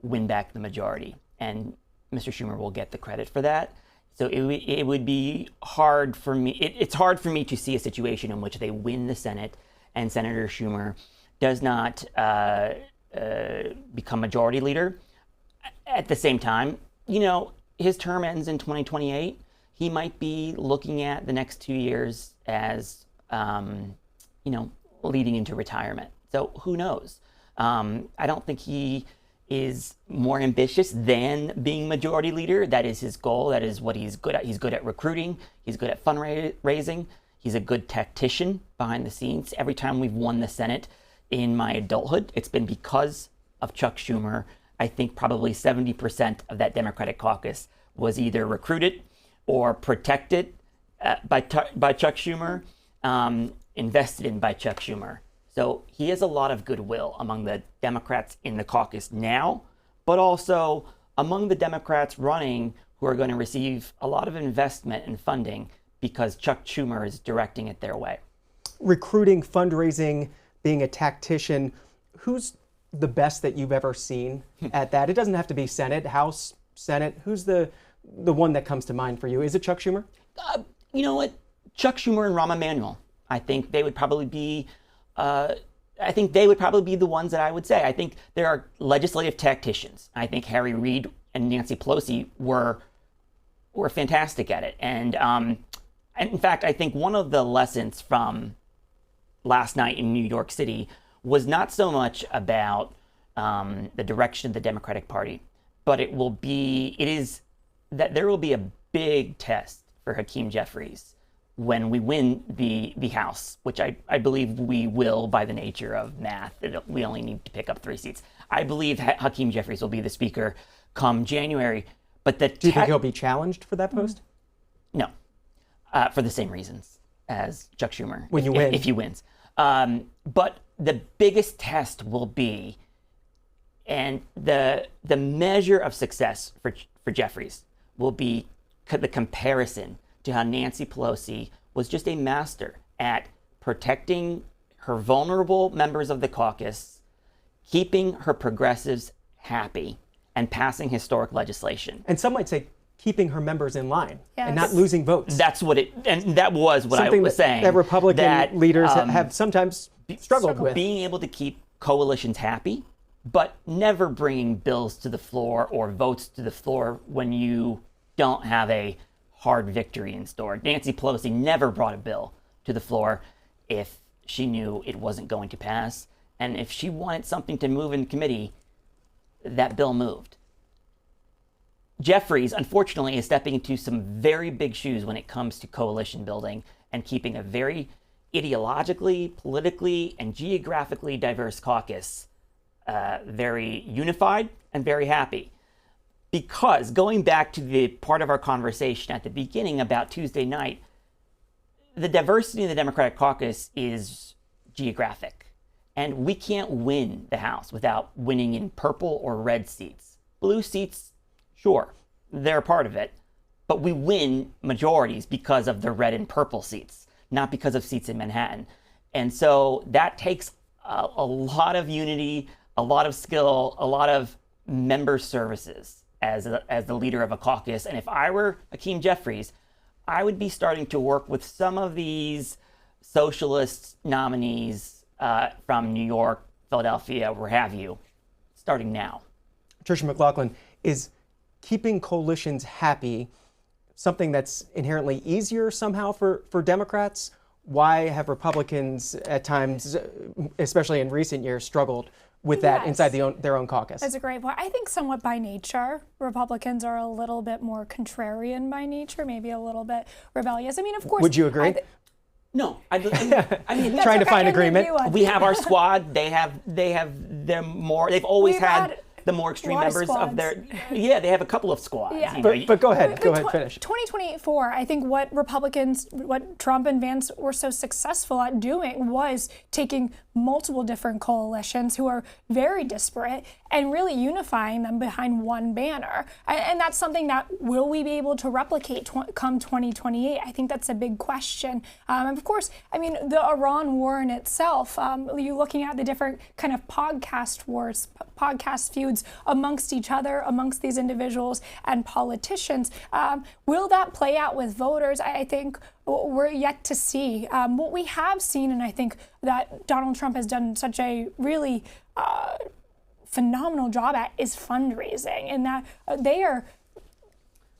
S6: win back the majority. And Mr. Schumer will get the credit for that. So it would be hard for me. It's hard for me to see a situation in which they win the Senate and Senator Schumer does not become majority leader. At the same time, you know, his term ends in 2028. He might be looking at the next 2 years as, leading into retirement. So who knows? I don't think he is more ambitious than being majority leader. That is his goal. That is what he's good at. He's good at recruiting. He's good at fundraising. He's a good tactician behind the scenes. Every time we've won the Senate in my adulthood, it's been because of Chuck Schumer. I think probably 70% of that Democratic caucus was either recruited or protected by Chuck Schumer, invested in by Chuck Schumer. So he has a lot of goodwill among the Democrats in the caucus now, but also among the Democrats running who are going to receive a lot of investment and funding because Chuck Schumer is directing it their way.
S1: Recruiting, fundraising, being a tactician, who's the best that you've ever seen at that? It doesn't have to be Senate, House, Senate. Who's the one that comes to mind for you? Is it Chuck Schumer?
S6: You know what? Chuck Schumer and Rahm Emanuel. I think they would probably be the ones that I would say. I think there are legislative tacticians. I think Harry Reid and Nancy Pelosi were fantastic at it. And in fact, I think one of the lessons from last night in New York City was not so much about the direction of the Democratic Party, but it is that there will be a big test for Hakeem Jeffries when we win the House, which I believe we will by the nature of math. We only need to pick up 3 seats. I believe Hakeem Jeffries will be the speaker come January. But do
S1: you think he'll be challenged for that post?
S6: No, for the same reasons as Chuck Schumer.
S1: When you win.
S6: If he wins. But the biggest test will be, and the measure of success for Jeffries will be the comparison to how Nancy Pelosi was just a master at protecting her vulnerable members of the caucus, keeping her progressives happy, and passing historic legislation.
S1: And some might say keeping her members in line and not losing votes.
S6: That was what I was saying.
S1: That Republican leaders have sometimes struggled with.
S6: Being able to keep coalitions happy, but never bringing bills to the floor or votes to the floor when you don't have a hard victory in store. Nancy Pelosi never brought a bill to the floor if she knew it wasn't going to pass. And if she wanted something to move in committee, that bill moved. Jeffries, unfortunately, is stepping into some very big shoes when it comes to coalition building and keeping a very ideologically, politically, and geographically diverse caucus very unified and very happy. Because going back to the part of our conversation at the beginning about Tuesday night, the diversity in the Democratic caucus is geographic. And we can't win the House without winning in purple or red seats. Blue seats, sure, they're a part of it. but we win majorities because of the red and purple seats, not because of seats in Manhattan. And so that takes a lot of unity, a lot of skill, a lot of member services as the leader of a caucus. And if I were Hakeem Jeffries, I would be starting to work with some of these socialist nominees from New York, Philadelphia, where have you, starting now.
S1: Tricia McLaughlin, is keeping coalitions happy something that's inherently easier somehow for Democrats? Why have Republicans at times, especially in recent years, struggled with that inside their own caucus?
S5: That's a great point. I think somewhat by nature, Republicans are a little bit more contrarian by nature, maybe a little bit rebellious. I mean, of course.
S1: Would you agree?
S6: No, I mean,
S1: trying to find agreement.
S6: We have our squad. They have them more. They've always had the more extreme members of their. Yeah, they have a couple of squads.
S5: Yeah.
S6: You know,
S1: but go ahead. Go ahead. Finish.
S5: 2024, I think what Trump and Vance were so successful at doing was taking multiple different coalitions who are very disparate and really unifying them behind one banner. And that's something that will we be able to replicate come 2028? I think that's a big question. And of course, I mean, the Iran war in itself, you're looking at the different kind of podcast wars, podcast feuds amongst each other, amongst these individuals and politicians. Will that play out with voters? I think we're yet to see. What we have seen, and I think that Donald Trump has done such a really phenomenal job at, is fundraising, and that they are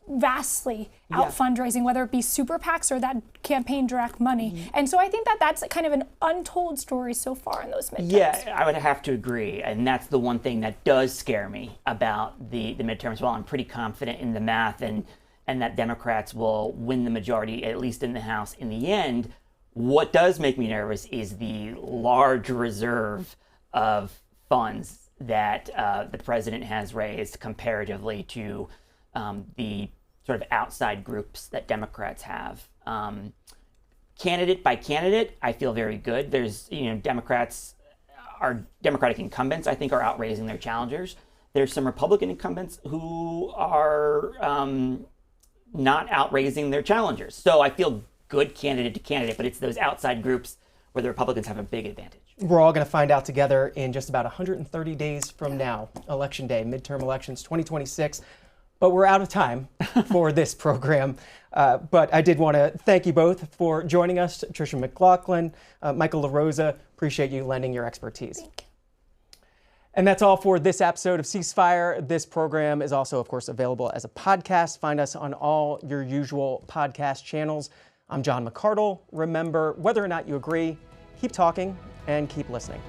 S5: vastly out fundraising, whether it be super PACs or that campaign direct money. Mm-hmm. And so I think that that's kind of an untold story so far in those midterms.
S6: Yeah, I would have to agree. And that's the one thing that does scare me about the midterms. Well, I'm pretty confident in the math and that Democrats will win the majority, at least in the House, in the end. What does make me nervous is the large reserve of funds that the president has raised comparatively to the sort of outside groups that Democrats have. Candidate by candidate, I feel very good. There's, our Democratic incumbents, I think, are outraising their challengers. There's some Republican incumbents who are not outraising their challengers. So I feel good candidate to candidate, but it's those outside groups where the Republicans have a big advantage.
S1: We're all going to find out together in just about 130 days from now, Election Day, midterm elections 2026. But we're out of time for this program. But I did want to thank you both for joining us. Tricia McLaughlin, Michael LaRosa, appreciate you lending your expertise.
S5: Thank you.
S1: And that's all for this episode of CEASEFIRE. This program is also, of course, available as a podcast. Find us on all your usual podcast channels. I'm John McArdle. Remember, whether or not you agree, keep talking and keep listening.